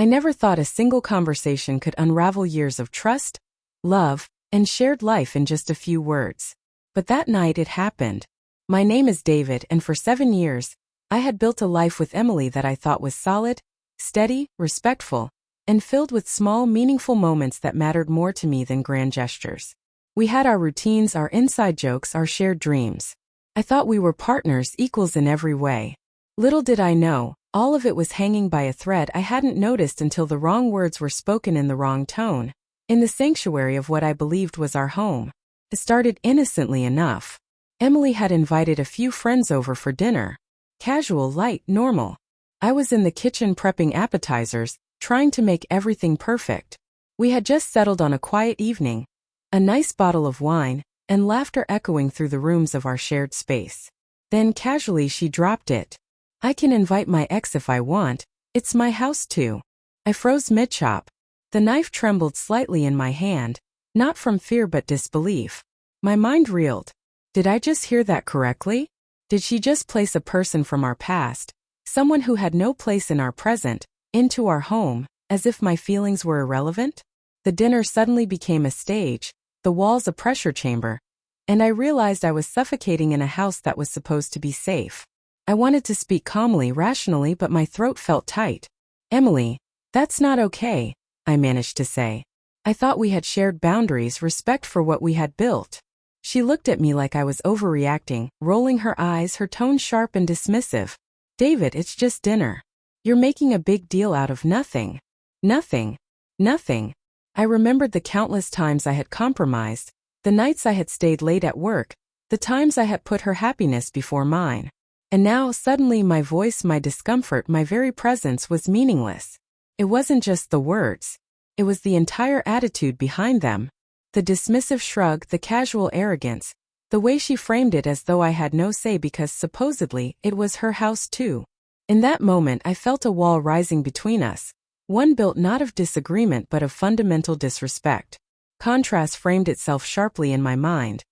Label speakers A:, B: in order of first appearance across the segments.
A: I never thought a single conversation could unravel years of trust, love, and shared life in just a few words. But that night it happened. My name is David, and for 7 years, I had built a life with Emily that I thought was solid, steady, respectful, and filled with small, meaningful moments that mattered more to me than grand gestures. We had our routines, our inside jokes, our shared dreams. I thought we were partners, equals in every way. Little did I know, all of it was hanging by a thread I hadn't noticed until the wrong words were spoken in the wrong tone, in the sanctuary of what I believed was our home. It started innocently enough. Emily had invited a few friends over for dinner. Casual, light, normal. I was in the kitchen prepping appetizers, trying to make everything perfect. We had just settled on a quiet evening, a nice bottle of wine, and laughter echoing through the rooms of our shared space. Then casually she dropped it. I can invite my ex if I want, it's my house too. I froze mid-chop. The knife trembled slightly in my hand, not from fear but disbelief. My mind reeled. Did I just hear that correctly? Did she just place a person from our past, someone who had no place in our present, into our home, as if my feelings were irrelevant? The dinner suddenly became a stage, the walls a pressure chamber, and I realized I was suffocating in a house that was supposed to be safe. I wanted to speak calmly, rationally, but my throat felt tight. Emily, that's not okay, I managed to say. I thought we had shared boundaries, respect for what we had built. She looked at me like I was overreacting, rolling her eyes, her tone sharp and dismissive. David, it's just dinner. You're making a big deal out of nothing. Nothing. Nothing. I remembered the countless times I had compromised, the nights I had stayed late at work, the times I had put her happiness before mine. And now, suddenly, my voice, my discomfort, my very presence was meaningless. It wasn't just the words. It was the entire attitude behind them. The dismissive shrug, the casual arrogance, the way she framed it as though I had no say because supposedly it was her house too. In that moment I felt a wall rising between us, one built not of disagreement but of fundamental disrespect. Contrast framed itself sharply in my mind.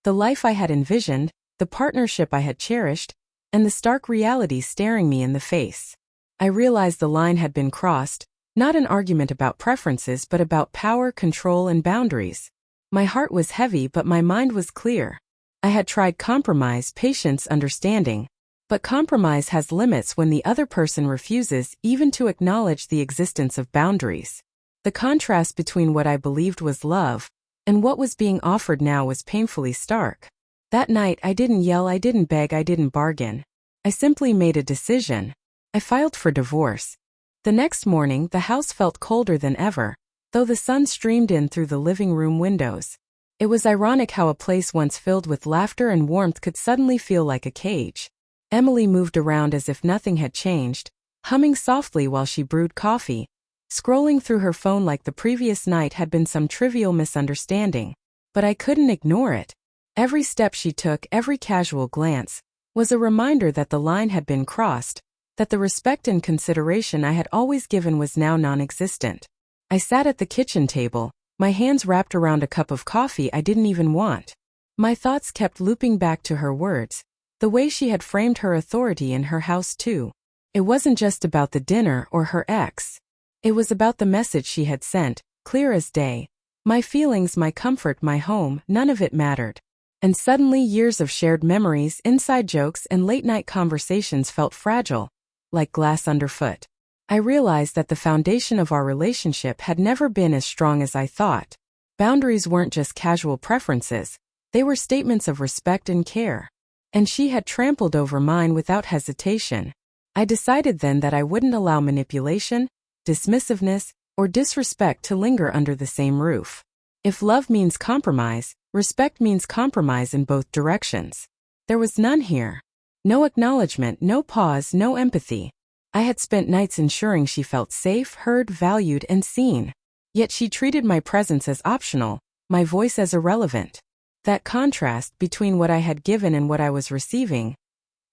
A: The life I had envisioned, the partnership I had cherished, and the stark reality staring me in the face. I realized the line had been crossed, not an argument about preferences but about power, control, and boundaries. My heart was heavy but my mind was clear. I had tried compromise, patience, understanding. But compromise has limits when the other person refuses even to acknowledge the existence of boundaries. The contrast between what I believed was love and what was being offered now was painfully stark. That night I didn't yell, I didn't beg, I didn't bargain. I simply made a decision. I filed for divorce. The next morning the house felt colder than ever, though the sun streamed in through the living room windows. It was ironic how a place once filled with laughter and warmth could suddenly feel like a cage. Emily moved around as if nothing had changed, humming softly while she brewed coffee, scrolling through her phone like the previous night had been some trivial misunderstanding. But I couldn't ignore it. Every step she took, every casual glance, was a reminder that the line had been crossed, that the respect and consideration I had always given was now non-existent. I sat at the kitchen table, my hands wrapped around a cup of coffee I didn't even want. My thoughts kept looping back to her words, the way she had framed her authority in her house too. It wasn't just about the dinner or her ex. It was about the message she had sent, clear as day. My feelings, my comfort, my home, none of it mattered. And suddenly years of shared memories, inside jokes, and late-night conversations felt fragile, like glass underfoot. I realized that the foundation of our relationship had never been as strong as I thought. Boundaries weren't just casual preferences, they were statements of respect and care. And she had trampled over mine without hesitation. I decided then that I wouldn't allow manipulation, dismissiveness, or disrespect to linger under the same roof. If love means compromise, respect means compromise in both directions. There was none here. No acknowledgement, no pause, no empathy. I had spent nights ensuring she felt safe, heard, valued, and seen. Yet she treated my presence as optional, my voice as irrelevant. That contrast between what I had given and what I was receiving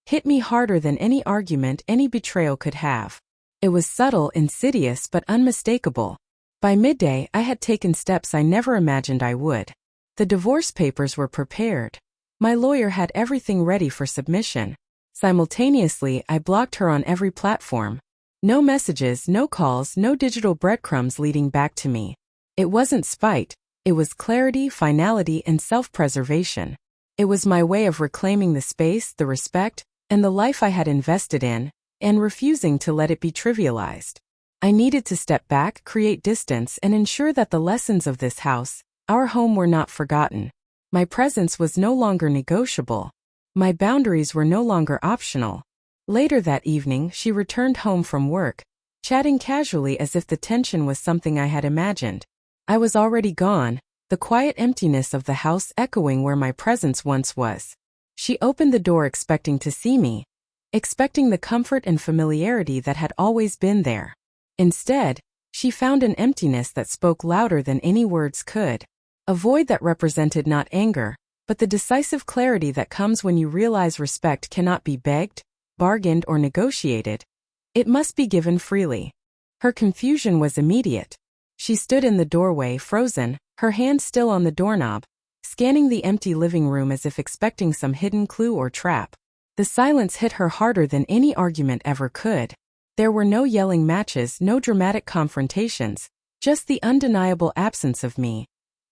A: hit me harder than any argument, any betrayal could have. It was subtle, insidious, but unmistakable. By midday, I had taken steps I never imagined I would. The divorce papers were prepared. My lawyer had everything ready for submission. Simultaneously, I blocked her on every platform. No messages, no calls, no digital breadcrumbs leading back to me. It wasn't spite, it was clarity, finality, and self-preservation. It was my way of reclaiming the space, the respect, and the life I had invested in, and refusing to let it be trivialized. I needed to step back, create distance, and ensure that the lessons of this house, our home, were not forgotten. My presence was no longer negotiable. My boundaries were no longer optional. Later that evening, she returned home from work, chatting casually as if the tension was something I had imagined. I was already gone, the quiet emptiness of the house echoing where my presence once was. She opened the door expecting to see me, expecting the comfort and familiarity that had always been there. Instead, she found an emptiness that spoke louder than any words could. A void that represented not anger, but the decisive clarity that comes when you realize respect cannot be begged, bargained, or negotiated. It must be given freely. Her confusion was immediate. She stood in the doorway, frozen, her hand still on the doorknob, scanning the empty living room as if expecting some hidden clue or trap. The silence hit her harder than any argument ever could. There were no yelling matches, no dramatic confrontations, just the undeniable absence of me.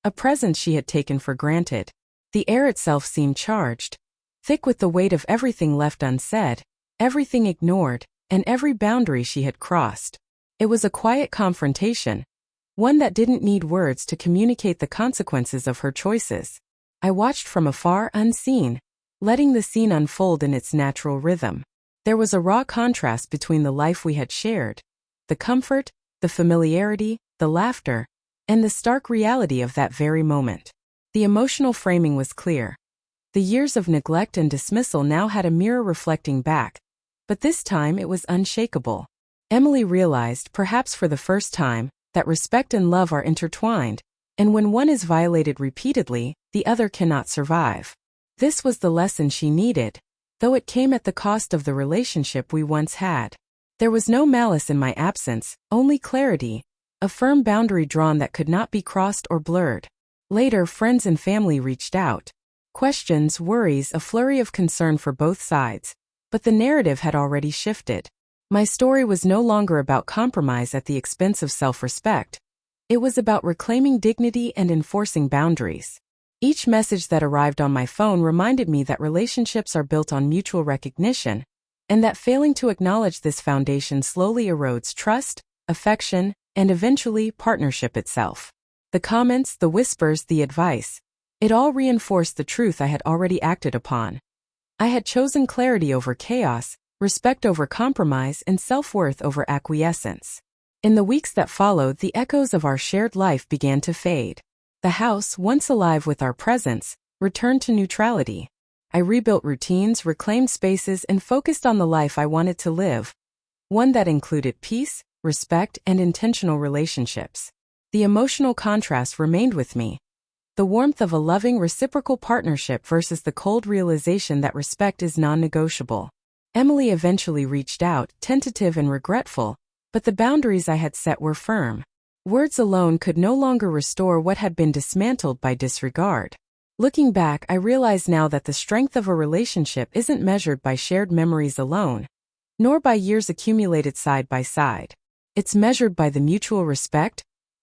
A: A presence she had taken for granted. The air itself seemed charged, thick with the weight of everything left unsaid, everything ignored, and every boundary she had crossed. It was a quiet confrontation, one that didn't need words to communicate the consequences of her choices. I watched from afar, unseen, letting the scene unfold in its natural rhythm. There was a raw contrast between the life we had shared, the comfort, the familiarity, the laughter, and the stark reality of that very moment. The emotional framing was clear. The years of neglect and dismissal now had a mirror reflecting back, but this time it was unshakable. Emily realized, perhaps for the first time, that respect and love are intertwined, and when one is violated repeatedly, the other cannot survive. This was the lesson she needed, though it came at the cost of the relationship we once had. There was no malice in my absence, only clarity, a firm boundary drawn that could not be crossed or blurred. Later, friends and family reached out. Questions, worries, a flurry of concern for both sides. But the narrative had already shifted. My story was no longer about compromise at the expense of self-respect. It was about reclaiming dignity and enforcing boundaries. Each message that arrived on my phone reminded me that relationships are built on mutual recognition, and that failing to acknowledge this foundation slowly erodes trust, affection, and eventually partnership itself. The comments, the whispers, the advice, it all reinforced the truth I had already acted upon. I had chosen clarity over chaos, respect over compromise, and self-worth over acquiescence. In the weeks that followed, the echoes of our shared life began to fade. The house, once alive with our presence, returned to neutrality. I rebuilt routines, reclaimed spaces, and focused on the life I wanted to live, one that included peace, respect, and intentional relationships. The emotional contrast remained with me. The warmth of a loving, reciprocal partnership versus the cold realization that respect is non-negotiable. Emily eventually reached out, tentative and regretful, but the boundaries I had set were firm. Words alone could no longer restore what had been dismantled by disregard. Looking back, I realize now that the strength of a relationship isn't measured by shared memories alone, nor by years accumulated side by side. It's measured by the mutual respect,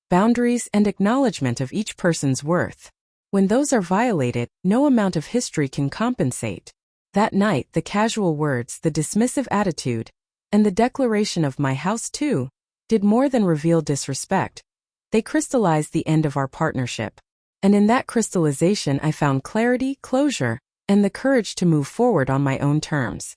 A: boundaries, and acknowledgement of each person's worth. When those are violated, no amount of history can compensate. That night, the casual words, the dismissive attitude, and the declaration of "my house too," did more than reveal disrespect. They crystallized the end of our partnership. And in that crystallization I found clarity, closure, and the courage to move forward on my own terms.